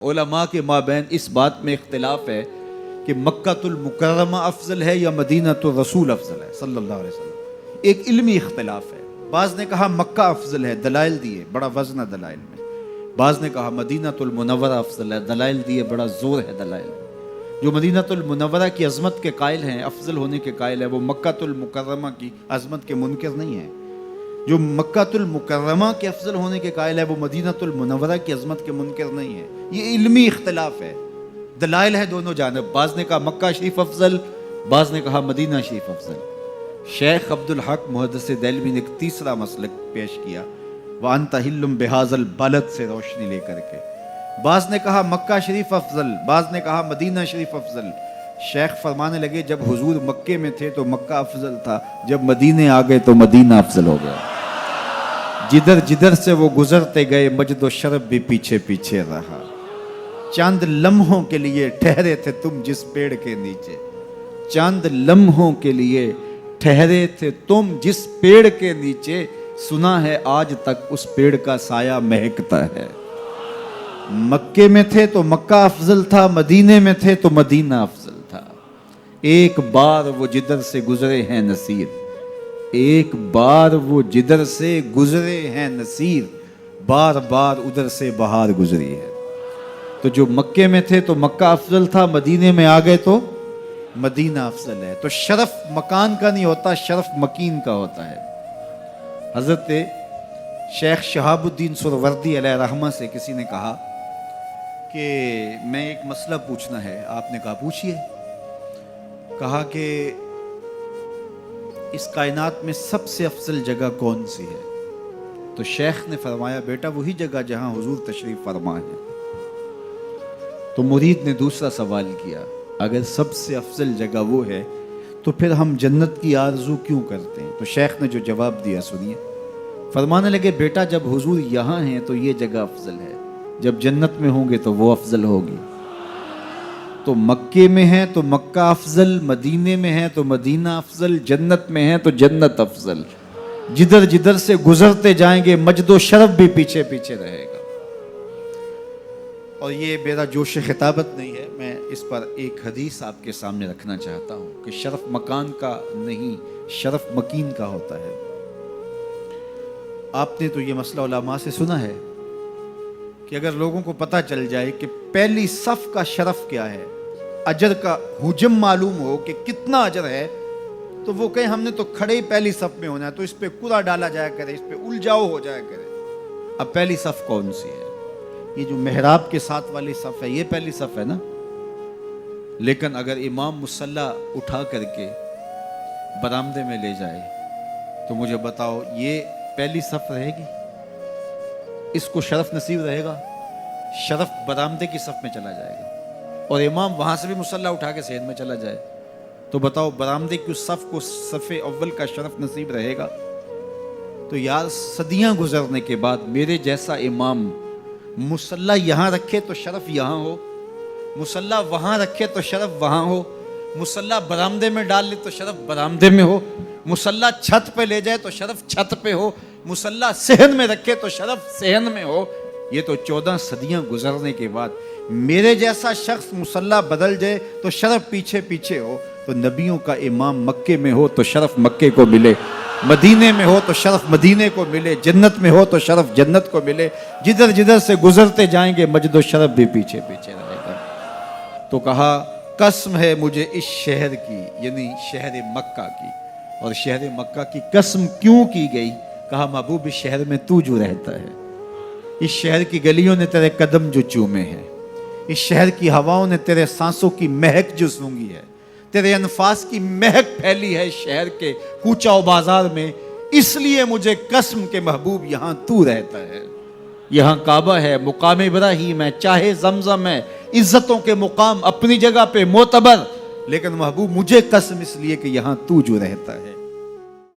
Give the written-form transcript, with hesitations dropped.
علماء کے مابین اس بات میں اختلاف ہے کہ مکہ المکرمہ افضل ہے یا مدینہ الرسول افضل ہے صلی اللہ علیہ وسلم. ایک علمی اختلاف ہے. بعض نے کہا مکہ افضل ہے، دلائل دیے، بڑا وزن ہے دلائل میں. بعض نے کہا مدینہ المنورہ افضل ہے، دلائل دیے، بڑا زور ہے دلائل میں. جو مدینہ المنورہ کی عظمت کے قائل ہیں، افضل ہونے کے قائل ہیں، وہ مکہ المکرمہ کی عظمت کے منکر نہیں ہیں. جو مکہ المکرمہ کے افضل ہونے کے قائل ہے، وہ مدینہ المنورہ کی عظمت کے منکر نہیں ہیں. یہ علمی اختلاف ہے، دلائل ہے دونوں جانب. بعض نے کہا مکہ شریف افضل، بعض نے کہا مدینہ شریف افضل. شیخ عبد الحق محدث دہلوی نے ایک تیسرا مسلک پیش کیا، وَأَنْتَ حِلٌّ بِهَذَا الْبَلَدِ سے روشنی لے کر کے. بعض نے کہا مکہ شریف افضل، بعض نے کہا مدینہ شریف افضل. شیخ فرمانے لگے جب حضور مکے میں تھے تو مکہ افضل تھا، جب مدینے آ گئے تو مدینہ افضل ہو گیا. جدھر جدھر سے وہ گزرتے گئے مجد و شرف بھی پیچھے پیچھے رہا. چاند لمحوں کے لیے ٹھہرے تھے تم جس پیڑ کے نیچے، چاند لمحوں کے لیے ٹھہرے تھے تم جس پیڑ کے نیچے، سنا ہے آج تک اس پیڑ کا سایہ مہکتا ہے. مکے میں تھے تو مکہ افضل تھا، مدینے میں تھے تو مدینہ افضل تھا. ایک بار وہ جدھر سے گزرے ہیں نصیر، ایک بار وہ جدھر سے گزرے ہیں نصیر، بار بار ادھر سے بہار گزری ہے. تو جو مکے میں تھے تو مکہ افضل تھا، مدینے میں آ گئے تو مدینہ افضل ہے. تو شرف مکان کا نہیں ہوتا، شرف مکین کا ہوتا ہے. حضرت شیخ شہاب الدین سہروردی علیہ رحمہ سے کسی نے کہا کہ میں ایک مسئلہ پوچھنا ہے. آپ نے کہا پوچھئے. کہا کہ اس کائنات میں سب سے افضل جگہ کون سی ہے؟ تو شیخ نے فرمایا بیٹا وہی جگہ جہاں حضور تشریف فرما ہے. تو مرید نے دوسرا سوال کیا، اگر سب سے افضل جگہ وہ ہے تو پھر ہم جنت کی آرزو کیوں کرتے ہیں؟ تو شیخ نے جو جواب دیا سنیے. فرمانے لگے بیٹا جب حضور یہاں ہیں تو یہ جگہ افضل ہے، جب جنت میں ہوں گے تو وہ افضل ہوگی. تو مکے میں ہیں تو مکہ افضل، مدینے میں ہیں تو مدینہ افضل، جنت میں ہیں تو جنت افضل. جدھر جدھر سے گزرتے جائیں گے مجد و شرف بھی پیچھے پیچھے رہے گا. اور یہ میرا جوش خطابت نہیں ہے، میں اس پر ایک حدیث آپ کے سامنے رکھنا چاہتا ہوں کہ شرف مکان کا نہیں، شرف مکین کا ہوتا ہے. آپ نے تو یہ مسئلہ علماء سے سنا ہے کہ اگر لوگوں کو پتہ چل جائے کہ پہلی صف کا شرف کیا ہے، اجر کا حجم معلوم ہو کہ کتنا اجر ہے، تو وہ کہیں ہم نے تو کھڑے ہی پہلی صف میں ہونا ہے، تو اس پہ کوڑا ڈالا جایا کرے، اس پہ الجھاؤ ہو جایا کرے. اب پہلی صف کون سی ہے؟ یہ جو محراب کے ساتھ والی صف ہے یہ پہلی صف ہے نا. لیکن اگر امام مصلی اٹھا کر کے برآمدے میں لے جائے تو مجھے بتاؤ یہ پہلی صف رہے گی؟ اس کو شرف نصیب رہے گا؟ شرف برآمدے کی صف میں چلا جائے گا. اور امام وہاں سے بھی مصلی اٹھا کے صحن میں چلا جائے تو بتاؤ برآمدے کی صف کو صف اول کا شرف نصیب رہے گا؟ تو یار صدیاں گزرنے کے بعد میرے جیسا امام مصلی یہاں رکھے تو شرف یہاں ہو، مصلی وہاں رکھے تو شرف وہاں ہو، مصلی برآمدے میں ڈال لے تو شرف برآمدے میں ہو، مصلی چھت پہ لے جائے تو شرف چھت پہ ہو، مصلی صحن میں رکھے تو شرف صحن میں ہو. یہ تو 14 صدیاں گزرنے کے بعد میرے جیسا شخص مصلی بدل جائے تو شرف پیچھے پیچھے ہو. تو نبیوں کا امام مکے میں ہو تو شرف مکے کو ملے، مدینے میں ہو تو شرف مدینے کو ملے، جنت میں ہو تو شرف جنت کو ملے. جدھر جدھر سے گزرتے جائیں گے مجد و شرف بھی پیچھے پیچھے رہے گا. تو کہا قسم ہے مجھے اس شہر کی، یعنی شہر مکہ کی. اور شہر مکہ کی قسم کیوں کی گئی؟ کہا محبوب اس شہر میں تو جو رہتا ہے، اس شہر کی گلیوں نے تیرے قدم جو چومے ہیں، اس شہر کی ہواؤں نے تیرے سانسوں کی مہک جو سونگھی ہے، تیرے انفاس کی مہک پھیلی ہے شہر کے کوچہ و بازار میں، اس لیے مجھے قسم کے محبوب یہاں تو رہتا ہے. یہاں کعبہ ہے، مقام ابراہیم ہے، چاہے زمزم ہے، عزتوں کے مقام اپنی جگہ پہ معتبر، لیکن محبوب مجھے قسم اس لیے کہ یہاں تو جو رہتا ہے.